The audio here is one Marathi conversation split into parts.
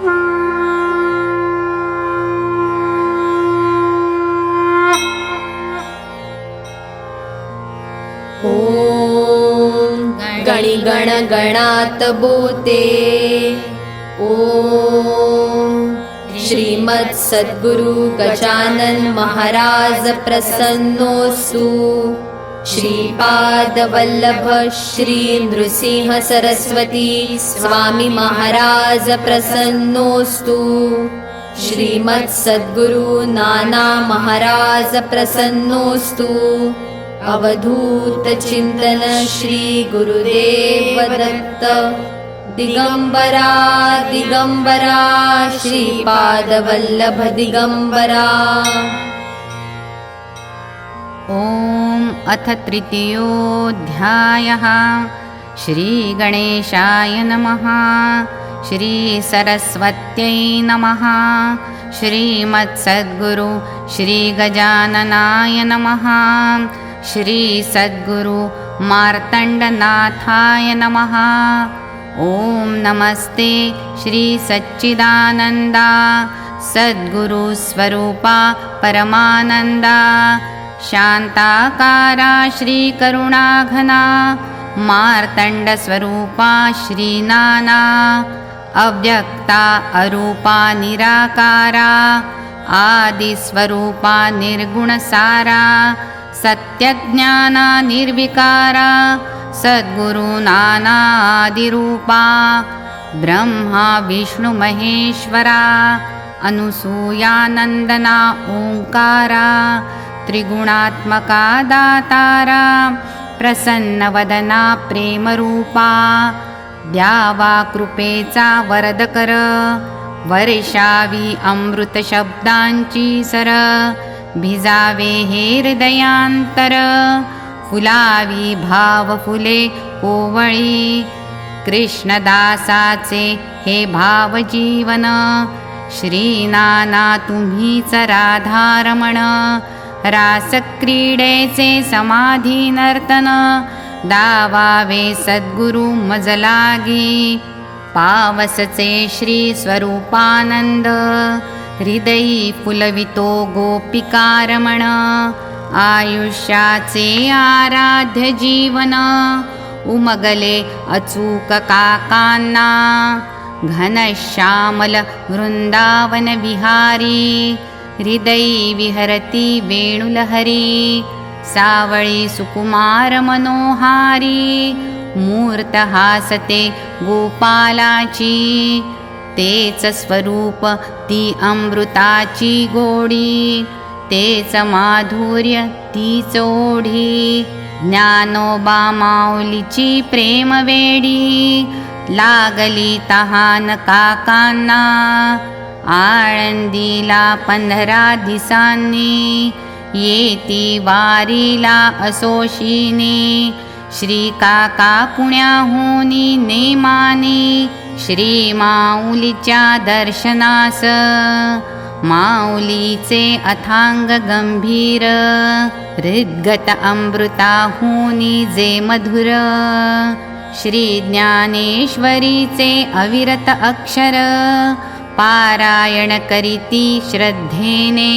ॐ गणगणात बोते। ॐ श्रीमत् सद्गुरु गजानन महाराज प्रसन्नोस्तु। श्रीपाद वल्लभ श्री नृसिंह सरस्वती स्वामी महाराज प्रसन्नोस्तु। श्रीमत् सद्गुरु नाना महाराज प्रसन्नोस्तु। अवधूत चिंतन श्री गुरुदेव दत्त। दिगंबरा दिगंबरा श्रीपाद वल्लभ दिगंबरा। ॐ अथ तृतीयोऽध्यायः। श्रीगणेशाय नमः। श्रीसरस्वत्यै नमः। श्रीमत्सद्गुरु श्रीगजाननाय नमः। श्रीसद्गुरु मार्तण्डनाथाय नमः। ॐ नमस्ते श्री सच्चिदानन्दा सद्गुरुस्वरूपा परमानन्दा। शान्ताकारा श्रीकरुणाघना मार्तण्डस्वरूपा श्रीनाना। अव्यक्ता अरूपा निराकारा आदिस्वरूपा निर्गुणसारा। सत्यज्ञाना निर्विकारा सद्गुरु नाना आदिरूपा। ब्रह्मा विष्णु महेश्वरा अनुसूयानन्दना ओंकारा। त्रिगुणात्मका दातारा प्रसन्नवदना प्रेमरूपा। द्यावा कृपेचा वरदकर वर्षावी अमृत शब्दांची सर। भिजावे हे हृदयांतर फुलावी भाव फुले कोवळी। कृष्णदासाचे हे भाव जीवन श्रीनाना तुम्हीच राधारमण। रासक्रीडेचे समाधी नर्तन दावावे सद्गुरु मजलागी। पावसचे श्री स्वरूपानंद हृदयी फुलवितो गोपिकारमण। आयुष्याचे आराध्य जीवन उमगले अचूक काकांना। घनश्यामल वृंदावन विहारी हृदयी विहरती वेणुलहरी। सावळी सुकुमार मनोहारी मूर्त हासते गोपालाची। तेच स्वरूप ती अमृताची गोडी तेच माधुर्य तीच ओढी। ज्ञानोबा माऊलीची प्रेमवेडी लागली तहान काकांना। आळंदीला 15 दिवसांनी येती वारीला असोशीने। श्री काका पुण्याहूनी नेमानी श्री माऊलीच्या दर्शनास। माऊलीचे अथांग गंभीर हृद्गत अमृताहूनी जे मधुर। श्री ज्ञानेश्वरीचे अविरत अक्षर पारायण करीती श्रद्धेने।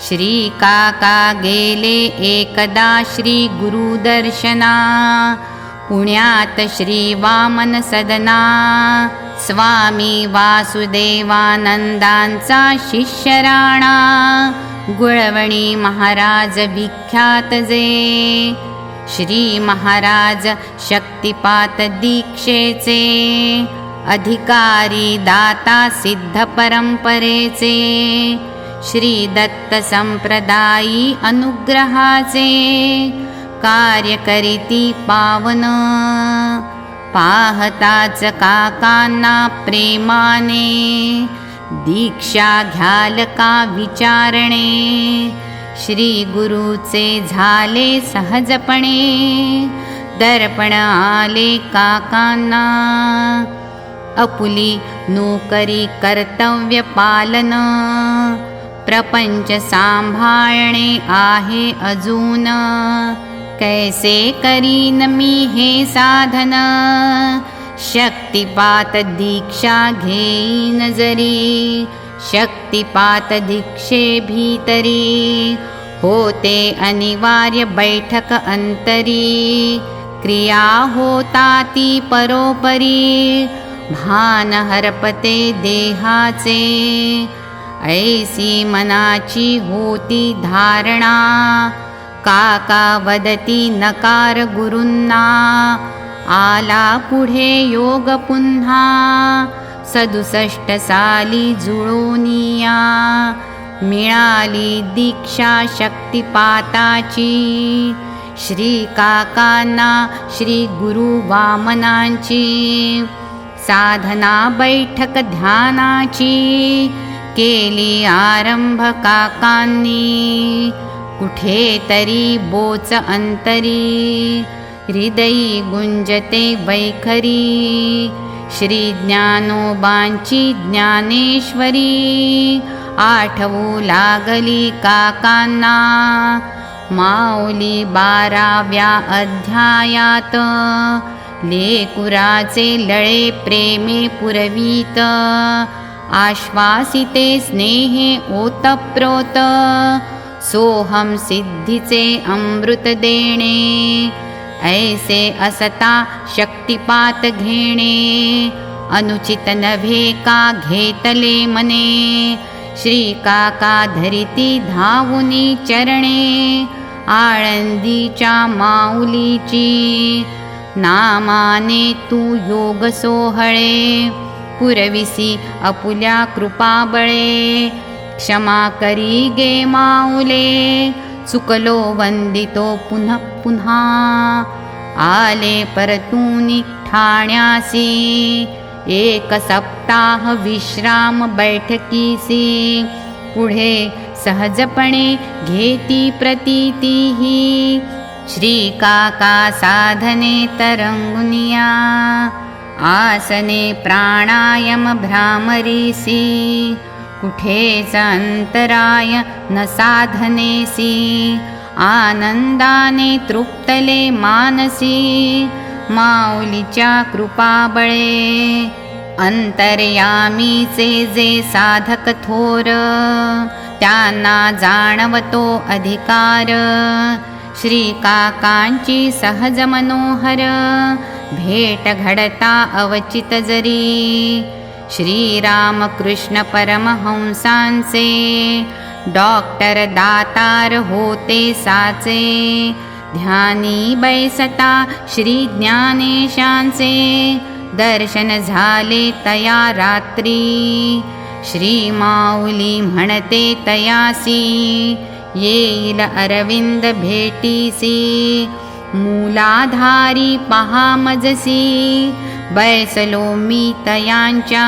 श्री काका गेले एकदा श्री गुरुदर्शना। पुण्यात श्री वामन सदना स्वामी वासुदेवानंदांचा शिष्य राणा। गुळवणी महाराज विख्यात जे श्री महाराज शक्तिपात दीक्षेचे। अधिकारी दाता सिद्ध परंपरेचे श्री दत्त संप्रदायी अनुग्रहाचे। कार्य करीती पावन पाहताच काकांना प्रेमाने। दीक्षा घ्याल का विचारणे श्री गुरुचे झाले सहजपणे। दर्पण आले काकांना आपुली नोकरी कर्तव्य पालन। प्रपंच सांभाळणे आहे अजून कैसे करीन मी हे साधन। शक्तिपात दीक्षा घेईन जरी, शक्तिपात दीक्षे भीतरी, होते अनिवार्य बैठक अंतरी, क्रिया होताती परोपरी, भान हरपते देहाचे, ऐसी मनाची होती धारणा, काका वदती नकार गुरूंना, आला पुढे योग पुन्हा, 67 साली जुळोनिया, मिळाली दीक्षा शक्तिपाताची, श्री काकांना श्री गुरु वामनांची, साधना बैठक ध्यानाची, केली आरंभ काकांनी, कुठेतरी बोच अंतरी, हृदयी गुंजते वैखरी, श्री ज्ञानोबांची ज्ञानेश्वरी, आठवू लागली काकांना, माऊली 12व्या अध्यायात, लेकुराचे लळे प्रेमे पुरवीत, आश्वासिते स्नेहे ओतप्रोत, सोहम सिद्धीचे अमृत देणे, ऐसे असता शक्तिपात घेणे, अनुचित नव्हे का घेतले मने, श्री काका धरिती धावुनी चरणे, आळंदीच्या माऊलीची, नामाने तू योग सोहळे, पुरविसी अपुल्या कृपाबळे, क्षमा करी गे माऊले, चुकलो वंदितो पुनः पुन्हा, आले परतूनी ठाण्यासी, 1 सप्ताह विश्राम बैठकीसी, पुढे सहजपणे घेती प्रतीतीही, श्री काका साधने तरंगुनिया, आसने प्राणायाम भ्रामरीसी, कुठेच अंतराय न साधनेसी, आनंदाने तृप्तले मानसी, माऊलीच्या कृपाबळे, अंतर्यामीचे जे साधक थोर, त्यांना जाणवतो अधिकार, श्री काकांची सहज मनोहर, भेट घडता अवचित जरी, श्रीरामकृष्ण परमहंसांचे, डॉक्टर दातार होते साचे, ध्यानी बैसता श्री ज्ञानेशांचे, दर्शन झाले तया रात्री, श्री माऊली म्हणते तयासी, येईल अरविंद भेटीसी, मूलाधारी पहा मजसी, बैसलो मी तयांच्या,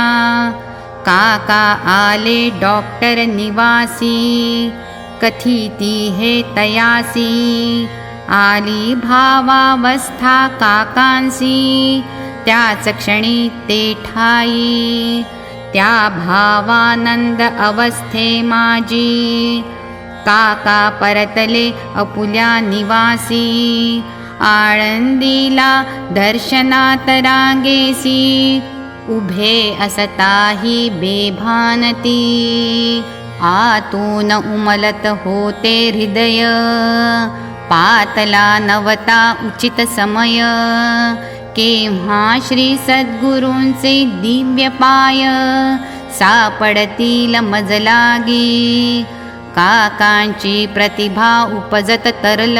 काका आले डॉक्टर निवासी, कथिती हे तयासी, आली भावावस्था काकांसी, त्याच क्षणी ते ठाई, त्या भावानंद अवस्थे माझी, काका परतले अपुल्या निवासी, आळंदीला दर्शनात रांगेसी, उभे असताही बेभानती, आतून उमलत होते हृदय, पातला नवता उचित समय, केव्हा श्री सद्गुरूंचे दिव्य पाय, सापडतील मजलागी, काकांची प्रतिभा उपजत तरल,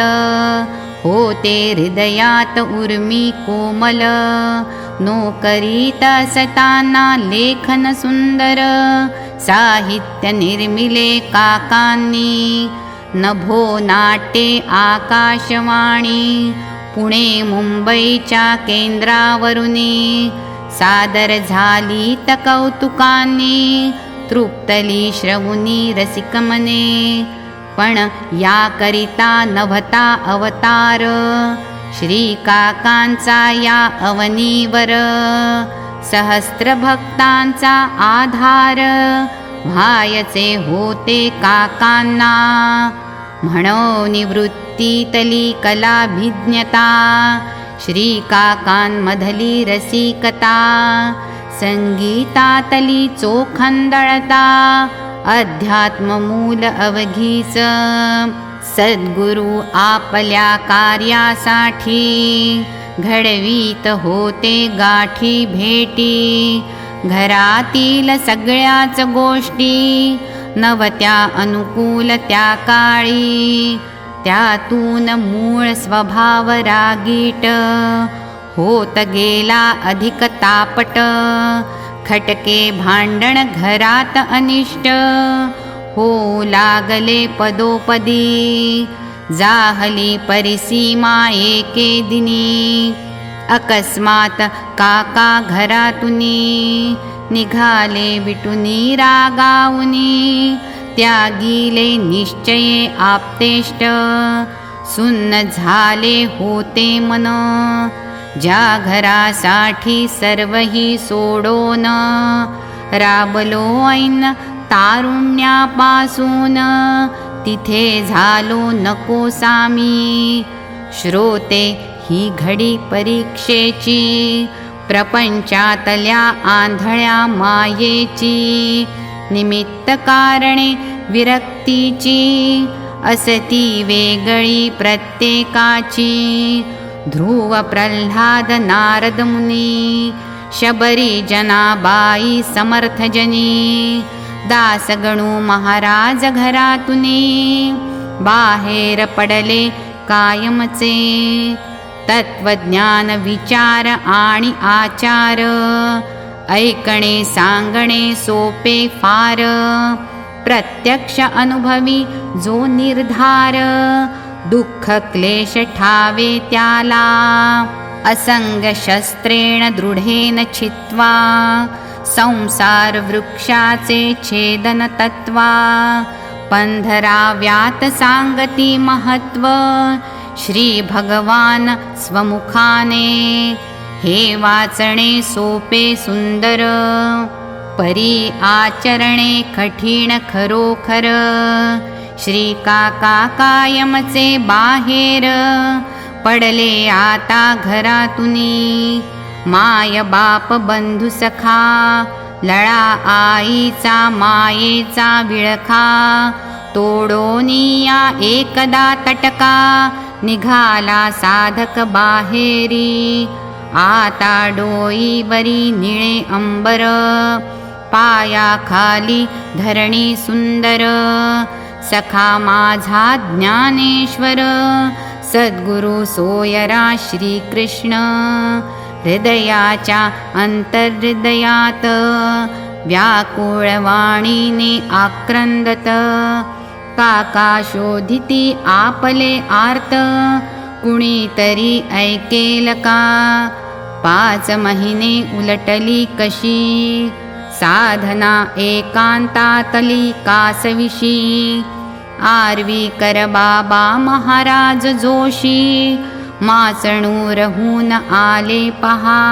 होते हृदयात उर्मी कोमल, नोकरीत असताना लेखन सुंदर, साहित्य निर्मिले काकांनी, नभो नाट्ये आकाशवाणी, पुणे मुंबईच्या केंद्रावरुनी, सादर झाली त कौतुकांनी, तृप्तली श्रवुनी रसिकमने, पण याकरिता नभता अवतार, श्री काकांचा या अवनीवर, सहस्त्र भक्तांचा आधार, व्हायचे होते काकांना, म्हणो निवृत्तीतली कलाभिज्ञता, श्रीकाकांमधली रसिकता, संगीतातली चोखंदळता, अध्यात्ममूल अवघीच. सद्गुरु आपल्या कार्यासाठी घडवीत होते गाठी भेटी. घरातील सगळ्याच गोष्टी नवत्या अनुकूल त्या काळी. त्यातून मूळ स्वभाव रागीट होत गेला अधिक तापट. खटके भांडण घरात अनिष्ट हो लागले पदोपदी. जाहली परिसीमा एके दिनी. अकस्मात काका घरातुनी निघाले विटुनी रागावुनी. त्यागीले निश्चये आप्तेष्ट सुन्न झाले होते मन. ज्या घरासाठी सर्वही सोडोन राबलो ऐन तारुण्यापासून तिथे झालो नको सामी. श्रोते ही घडी परीक्षेची प्रपंचातल्या आंधळ्या मायेची. निमित्त कारणे विरक्तीची असती वेगळी प्रत्येकाची. ध्रुव प्रल्हाद नारद मुनी शबरी जनाबाई समर्थजनी. दासगणू महाराज घरातुनी बाहेर पडले कायमचे. तत्वज्ञान विचार आणि आचार ऐकणे सांगणे सोपे फार. प्रत्यक्ष अनुभवी जो निर्धार दुःख क्लेश ठावे त्याला. असंग शस्त्रेण दृढेन छित्त्वा संसार वृक्षाचे छेदन तत्वा. पंधराव्यात सांगती महत्व श्री भगवान स्वमुखाने. हे वाचणे सोपे सुंदर परी आचरणे कठीण खरोखर. श्री काका कायमचे बाहेर पडले आता घरातुनी. माय बाप बंधू सखा लळा आईचा मायेचा विळखा. तोडोनिया एकदा तटका निघाला साधक बाहेरी. आता डोईवरी निळे अंबर पायाखाली धरणी सुंदर. सखा माझा ज्ञानेश्वर सद्गुरु सोयरा श्रीकृष्ण. हृदयाच्या अंतर्हृदयात व्याकुळवाणीने आक्रंदत. काका शोधिती आपले आर्त कुणीतरी ऐकेल का. 5 महिने उलटली कशी साधना एकांतातली कासविशी. आरवी कर बाबा महाराज जोशी माचणूरहून आले पहा.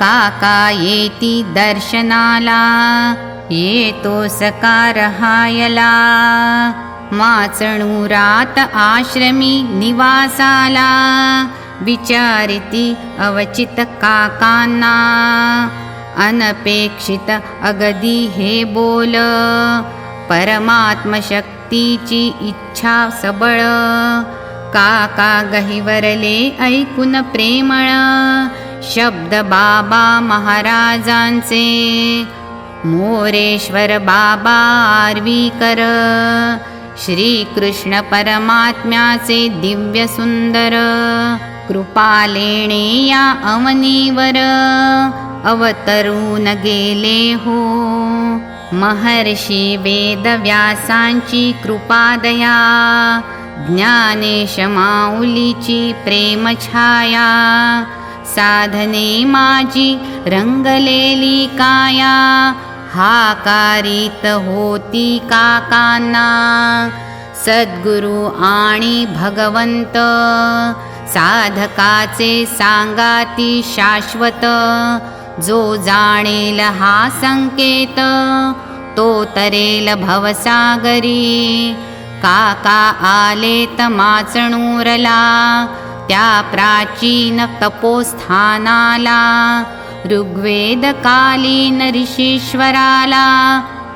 काका येती दर्शनाला येतो सकार हायला. माचणूरात आश्रमी निवासाला विचारिती अवचित काकांना. अनपेक्षित अगदी हे बोल परमात्मशक्तीची इच्छा सबळ. काका गहिवरले ऐकून प्रेमळ शब्द बाबा महाराजांचे. मोरेश्वर बाबा आर्वीकर श्रीकृष्ण परमात्म्याचे दिव्य सुंदर. कृपालेणे या अवनीवर अवतरून गेले हो. महर्षी वेदव्यासांची कृपादया ज्ञानेश माऊलीची प्रेमछाया. साधने माझी रंगलेली काया हाकारीत होती काकांना. सद्गुरु आणि भगवंत साधकाचे सांगाती शाश्वत. जो जाणेल हा संकेत तो तरेल भवसागरी. काका आलेत माचणूरला त्या प्राचीन तपोस्थानाला ऋग्वेदकालीन ऋषीश्वराला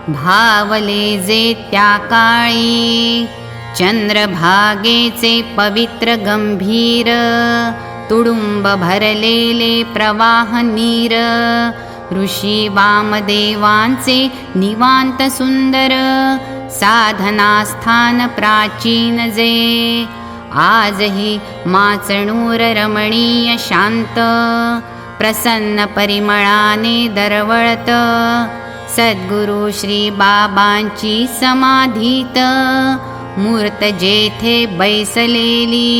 भावले जे त्या काळी चंद्रभागेचे पवित्र गंभीर तुडुंब भरलेले प्रवाह नीर ऋषी वामदेवांचे निवांत सुंदर साधनास्थान प्राचीन जे आजही माचणूर रमणीय शांत प्रसन्न परिमळाने दरवळत सद्गुरु श्री बाबांची समाधीत मूर्त जेथे बैसलेली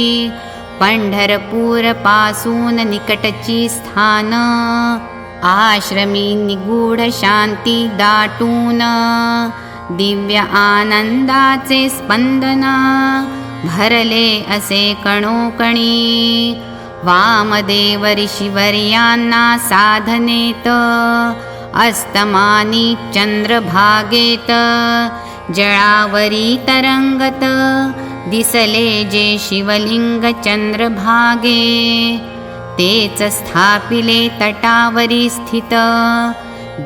पंढरपूर पासून निकटची स्थान आश्रमी निगूढ शांती दाटून दिव्य आनंदाचे स्पंदन भरले असे कणोकणी वामदेव ऋषीवर्यांना साधनेत अस्तमानी चंद्रभागेत जळावरी तरंगत दिसले जे शिवलिंग चंद्रभागे तेच स्थापिले तटावरी स्थित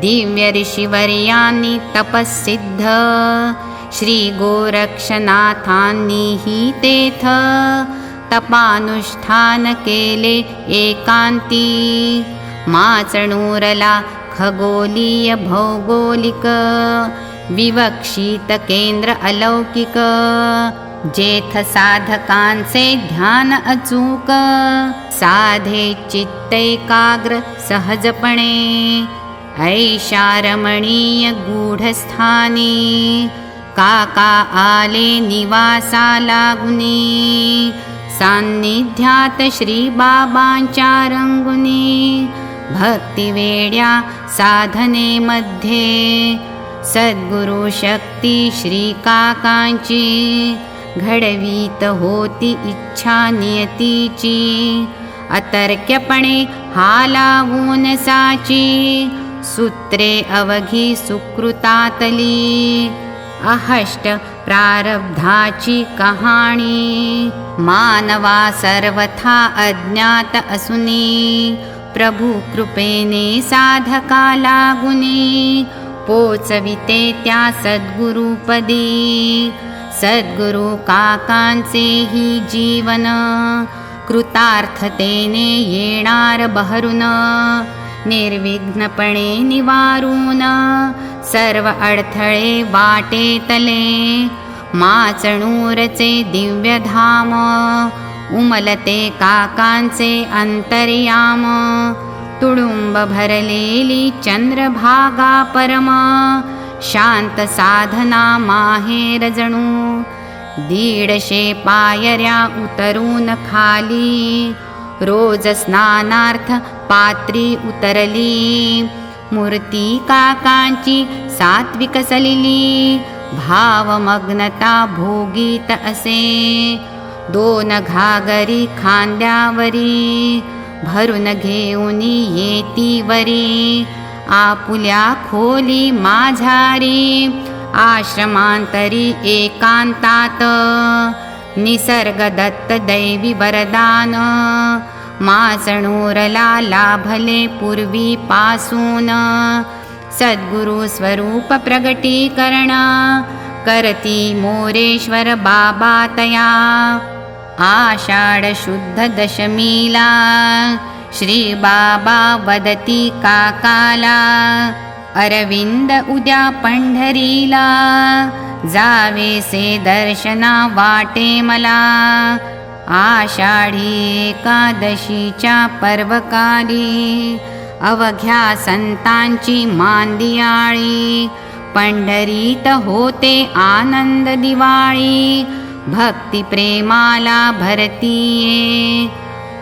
दिव्य ऋषीवर्यांनी तपस्सिद्ध श्री गोरक्षनाथांनीही तेथ तपानुष्ठान केले एकांती माचणूरला खगोलीय भौगोलिक विवक्षित केंद्र अलौकिक जेथ साधकांचे ध्यान अचूक साधे चित्तैकाग्र सहजपणे ऐशा रमणीय गूढस्थानी काका आले निवासा लागुनी सान्निध्यात श्री बाबांच्या रंगुनी भक्तिवेड्या साधनेमध्ये सद्गुरु शक्ती श्री काकांची घडवीत होती इच्छा नियतीची अतर्क्यपणे हालावून साची सूत्रे अवघी सुकृतातली अहष्ट प्रारब्धाची कहाणी मानवा सर्वथा अज्ञात असुनी प्रभु कृपेने साधका लागुनी पोचविते त्या सद्गुरुपदी सद्गुरु काकांचेही जीवन कृतार्थतेने येणार बहरून निर्विघ्नपणे निवारून सर्व अडथळे वाटेतले माचणूरचे दिव्यधाम उमलते काकांचे अंतर्याम तुडुंब भरलेली चंद्रभागा परम शांत साधना माहेर जणू 150 पायऱ्या उतरून खाली रोज स्नानार्थ पात्री उतरली मूर्ती काकांची सात्विक सलिली भावमग्नता भोगीत असे 2 घागरी खांद्यावरी भरून घेऊन येती वरी आपुल्या खोली माझारी आश्रमांतरी एकांतात निसर्ग दत्त दैवी वरदान माचणूरला लाभले पूर्वीपासून सद्गुरु स्वरूप प्रगटीकरण करती मोरेश्वर बाबा तया आषाढ शुद्ध दशमीला श्री बाबा वदती काकाला अरविंद उद्या पंढरीला जावेसे दर्शना वाटे मला आषाढी एकादशीच्या पर्वकाली अवघ्या संतांची मांदियाळी पंढरीत होते आनंद दिवाळी भक्ती प्रेमाला भरतीये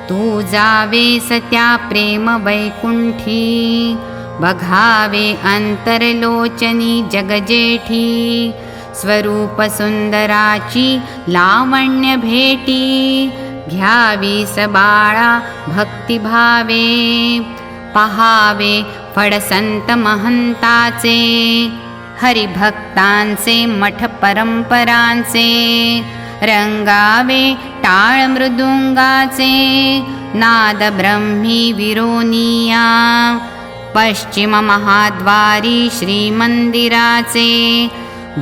तू जावेस त्या प्रेम वैकुंठी बघावे अंतरलोचनी जगजेठी स्वरूप सुंदराची लावण्य भेटी घ्यावी सबाळा भक्तिभावे पहावे फडसंत महंताचे हरिभक्तांचे मठ परंपरांचे रंगावे टाळ मृदुंगाचे नाद ब्रह्मी विरोनिया पश्चिम महाद्वारी श्रीमंदिराचे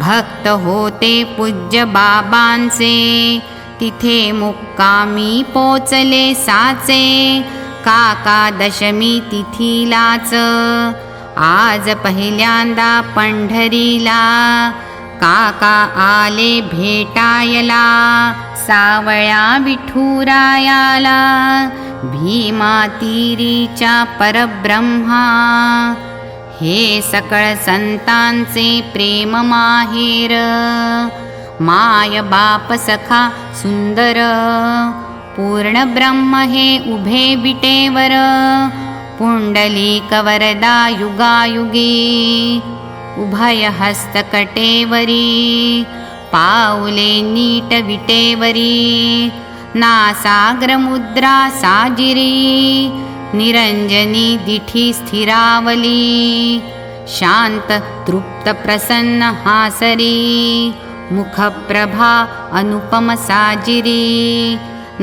भक्त होते पूज्य बाबांचे तिथे मुक्कामी पोचले साचे काका दशमी तिथीलाच आज पहिल्यांदा पंढरीला काका आले भेटायला सावळ्या विठुरायाला भीमा तीरीच्या परब्रह्मा हे सकळ संतांचे प्रेम माहेर माय बाप सखा सुंदर पूर्ण ब्रह्म हे उभे विटेवर पुंडलिक वरदा युगायुगी उभय हस्तकटेवरी पाऊले नीट विटेवरी नासाग्र मुद्रा साजिरी निरंजनी दिठी स्थिरावली शांत तृप्त प्रसन्न हासरी मुखप्रभा अनुपम साजिरी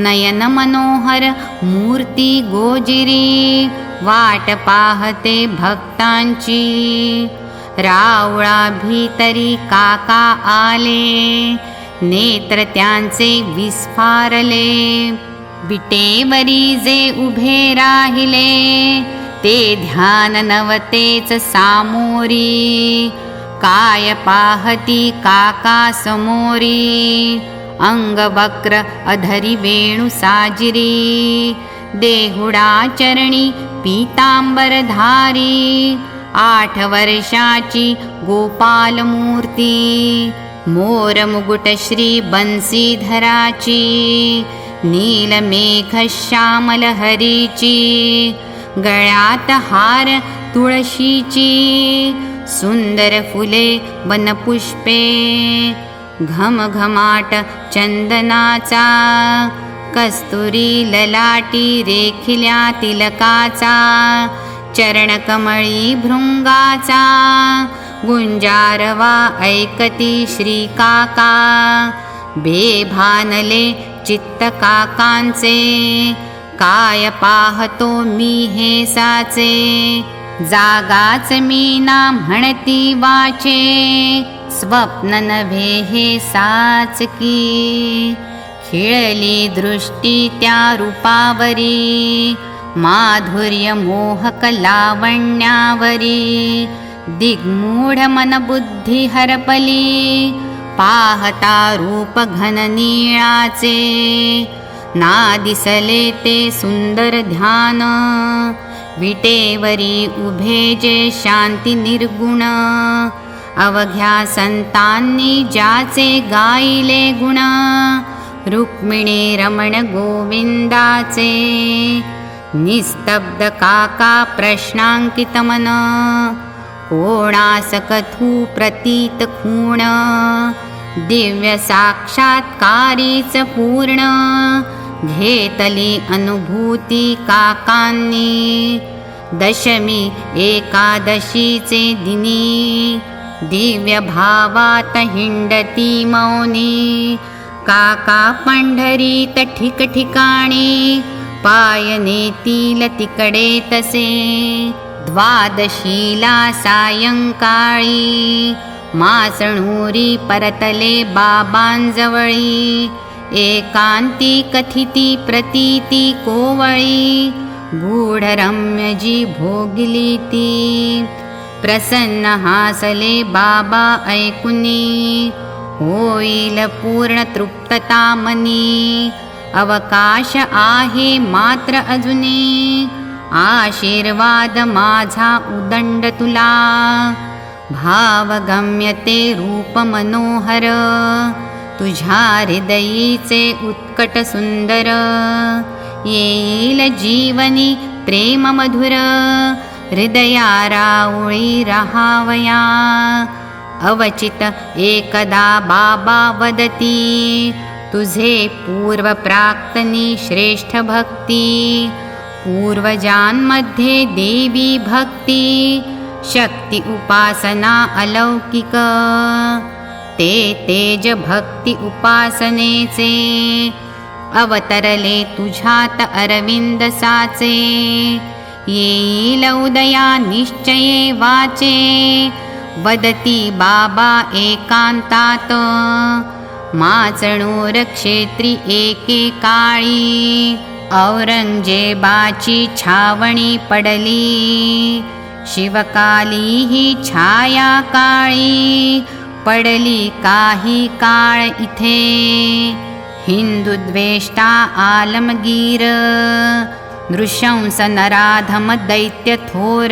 नयन मनोहर मूर्ती गोजिरी वाट पाहते भक्तांची रावळा भीतरी काका आले नेत्र त्यांचे विस्फारले विटेवरी जे उभे राहिले ते ध्यान नवतेच सामोरी काय पाहती काका समोरी अंग वक्र अधरी वेणु साजिरी देहुडा चरणी पीतांबरधारी 8 वर्षाची गोपाल मूर्ती मोर मुकुट श्री बंसीधराची नीलमेघ श्यामल हरीची गळ्यात हार तुळशीची सुंदर फुले वनपुष्पे घमघमाट चंदनाचा कस्तुरी ललाटी रेखिल्या तिलकाचा चरणकमळी भृंगाचा गुंजारवा ऐकती श्री काका बेभानले चित्त काकांचे काय पाहतो मी हे साचे जागाच मी ना म्हणती वाचे स्वप्न नव्हे हे साच की खिळली दृष्टी त्या रूपावरी माधुर्य मोहक लावण्यावरी दिग्मूढ मन बुद्धी हरपली पाहता रूप घन नीळाचे ना दिसले ते सुंदर ध्यान विटेवरी उभे जे शांती निर्गुण अवघ्या संतांनी ज्याचे गायले गुण रुक्मिणी रमण गोविंदाचे निस्तब्ध काका प्रश्नांकित मन कोणास कथू प्रतीत खूण दिव्य साक्षात्कारीच पूर्ण घेतली अनुभूती काकांनी दशमी एकादशीचे दिनी दिव्य भावात हिंडती मौनी काका पंढरीत ठिकठिकाणी पाय नेतील तिकडे तसे द्वादशीला सायंकाळी मासणुरी परतले बाबांजवळी एकांती कथिती प्रतीती कोवळी गूढरम्य जी भोगली ती प्रसन्न हासले बाबा ऐकुनी होईल पूर्ण तृप्तता मनी अवकाश आहे मात्र अजुनी आशीर्वाद माझा उदंड तुला भावगम्यते रूप मनोहर तुझ्या हृदयीचे उत्कट सुंदर येईल जीवनी प्रेम मधुर हृदया राऊळी रहावया अवचित एकदा बाबा वदती तुझे पूर्व प्राक्तनी श्रेष्ठ भक्ती पूर्वजांमध्ये देवी भक्ती शक्ती उपासना अलौकिक ते तेज भक्ती उपासनेचे अवतरले तुझ्यात अरविंद साचे, येईल उदया निश्चये वाचे, वदती बाबा एकांतात, माचणूर क्षेत्री एके काळी, औरंगजेबाची छावणी पडली, शिवकाली ही छाया काळी, पडली काही काळ इथे, हिंदुद्वेष्टा आलमगीर, नृशंस नराधम दैत्य थोर,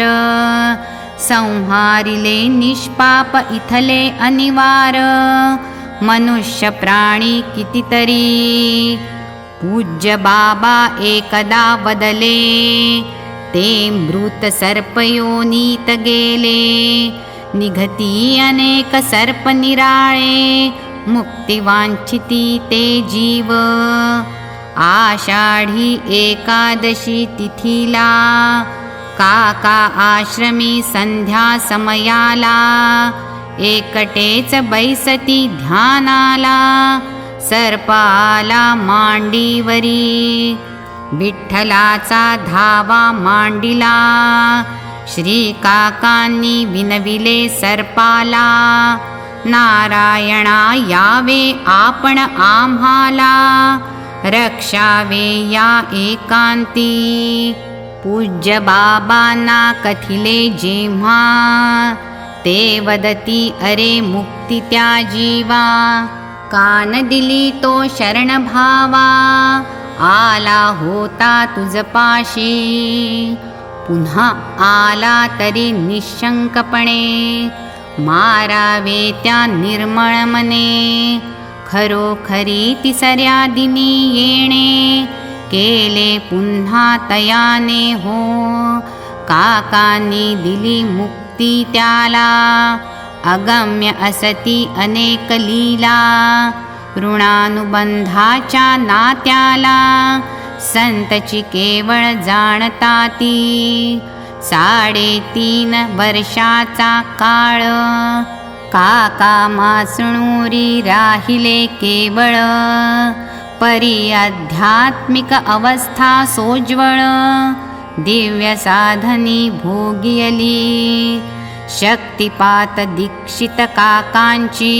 संहारिले निष्पाप इथले अनिवार, मनुष्य प्राणी कितीतरी, पूज्य बाबा एकदा बदले, ते मृत सर्पयोनीत गेले, निघती अनेक सर्प निराळे, मुक्ती वांछिती ते जीव, आषाढी एकादशी तिथीला, काका आश्रमी संध्या समयाला, एकटेच बैसती ध्यानाला, सर्पाला मांडीवरी, विठ्ठलाचा धावा मांडिला, श्री काकांनी विनविले सर्पाला, नारायणा यावे आपण आम्हाला, रक्षावे या एकांती, पूज्य बाबांना कथिले जेव्हा, ते वदती अरे मुक्ती त्या जीवा, कान दिली तो शरण भावा, आला होता तुझपाशी, पुन्हा आला तरी निशंकपणे, मारावे त्या निर्मळ मने, खरोखरी तिसऱ्या दिनी येणे, केले पुन्हा तयाने हो, काकांनी दिली मुक्ती त्याला, अगम्य असती अनेक लीला, ऋणानुबंधाच्या नात्याला, संतची केवळ जाणताती, 3.5 वर्षाचा काळ, काका मासणुरी राहिले केवळ, परी आध्यात्मिक अवस्था सोज्वळ, दिव्य साधनी भोगियली, शक्तिपात दीक्षित काकांची,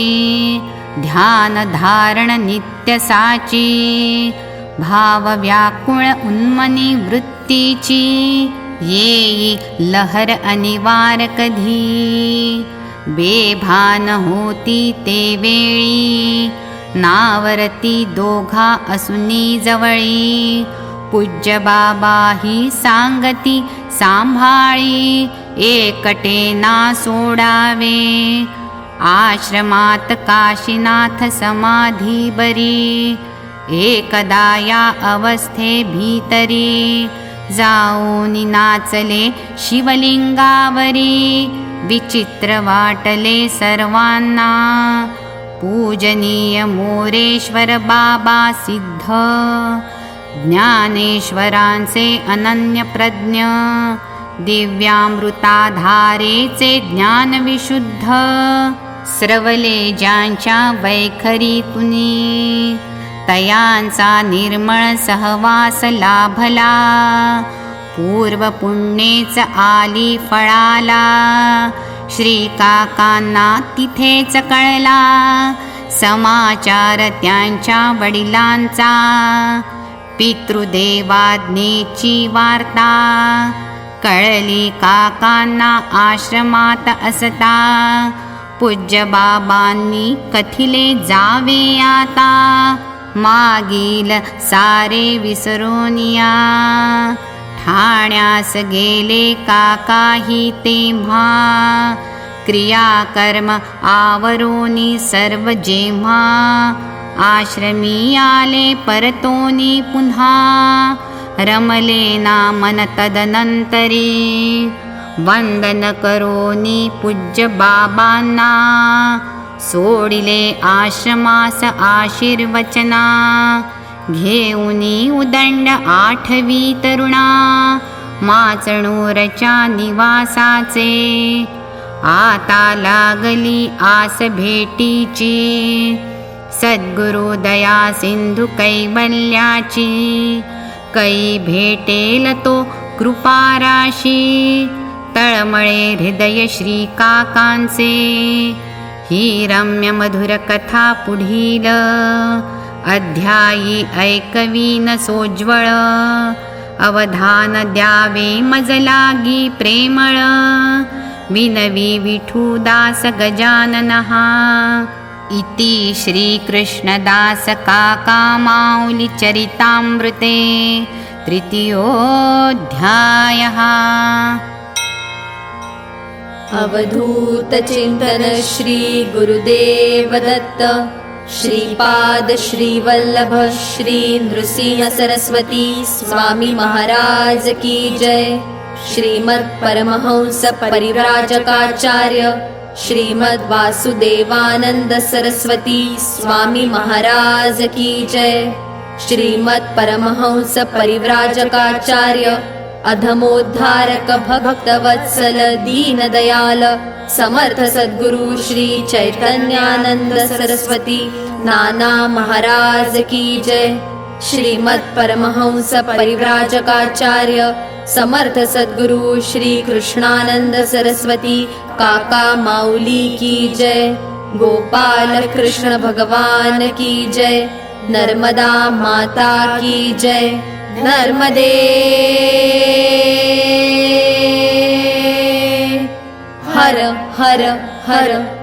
ध्यान धारण नित्य साची, भाव व्याकुळ उन्मनी वृत्तीची, येई लहर अनिवार कधी, बेभान होती ते वेळी, नावरती दोघा असुनी जवळी, पूज्य बाबा ही सांगती सांभाळी, एकटे ना सोडावे, आश्रमात काशीनाथ समाधी बरी, एकदा या अवस्थे भीतरी, जाऊनी नाचले शिवलिंगावरी, विचित्र वाटले सर्वांना, पूजनीय मोरेश्वर बाबा सिद्ध, ज्ञानेश्वरांचे अनन्य प्रज्ञ, दिव्यामृताधारेचे ज्ञान विशुद्ध, स्रवले ज्यांच्या वैखरीतुनी, तयांचा निर्मळ सहवास लाभला, पूर्व पुण्येच आली फळाला, श्री काकांना तिथेच कळला, समाचार त्यांच्या वडिलांचा, पितृदेवाज्ञेची वार्ता, कळली काकांना आश्रमात असता, पूज्य बाबांनी कथिले जावे आता, मागील सारे विसरून या, ठाण्यास गेले काकाही तेव्हा, क्रियाकर्म आवरोनी सर्व जेव्हा, आश्रमी आले परतोनी पुन्हा, रमले ना मन तदनंतरी, वंदन करोनी पूज्य बाबांना, सोडिले आश्रमास आशीर्वचना, घेऊनी उदंड 8वी तरुणा, माचणूरच्या निवासाचे, आता लागली आस भेटीची, सद्गुरु दया सिंधु कैवल्याची, कै भेटेल तो कृपाराशी, तळमळे हृदय श्रीकाकांचे, ही रम्य मधुर कथा पुढील, अध्यायी ऐकवीन सोज्वळ, अवधान द्यावे मज लागी प्रेमळ, विनवी विठुदास गजाननहा, इति श्रीकृष्णदास काका माऊली चरितामृते तृतीयोऽध्यायः। अवधूत चिंतन श्री गुरुदेव दत्त, श्रीपाद श्रीवल्लभ श्री नृसिंह सरस्वती स्वामी महाराज की जय। श्रीमद् परमहंस परिव्राजकाचार्य श्रीमद् वासुदेवानंद सरस्वती स्वामी महाराज की जय। श्रीमद् परमहंस परिव्राजकाचार्य अधमोद्धारक भक्तवत्सल दीनदयाल समर्थ सद्गुरु श्री चैतन्यानंद सरस्वती नाना महाराज की जय। श्रीमद् परमहंस परिव्राजकाचार्य समर्थ सद्गुरु श्री कृष्णानंद सरस्वती काका माऊली की जय। गोपाल कृष्ण भगवान की जय। नर्मदा माता की जय। नर्मदे हर हर हर।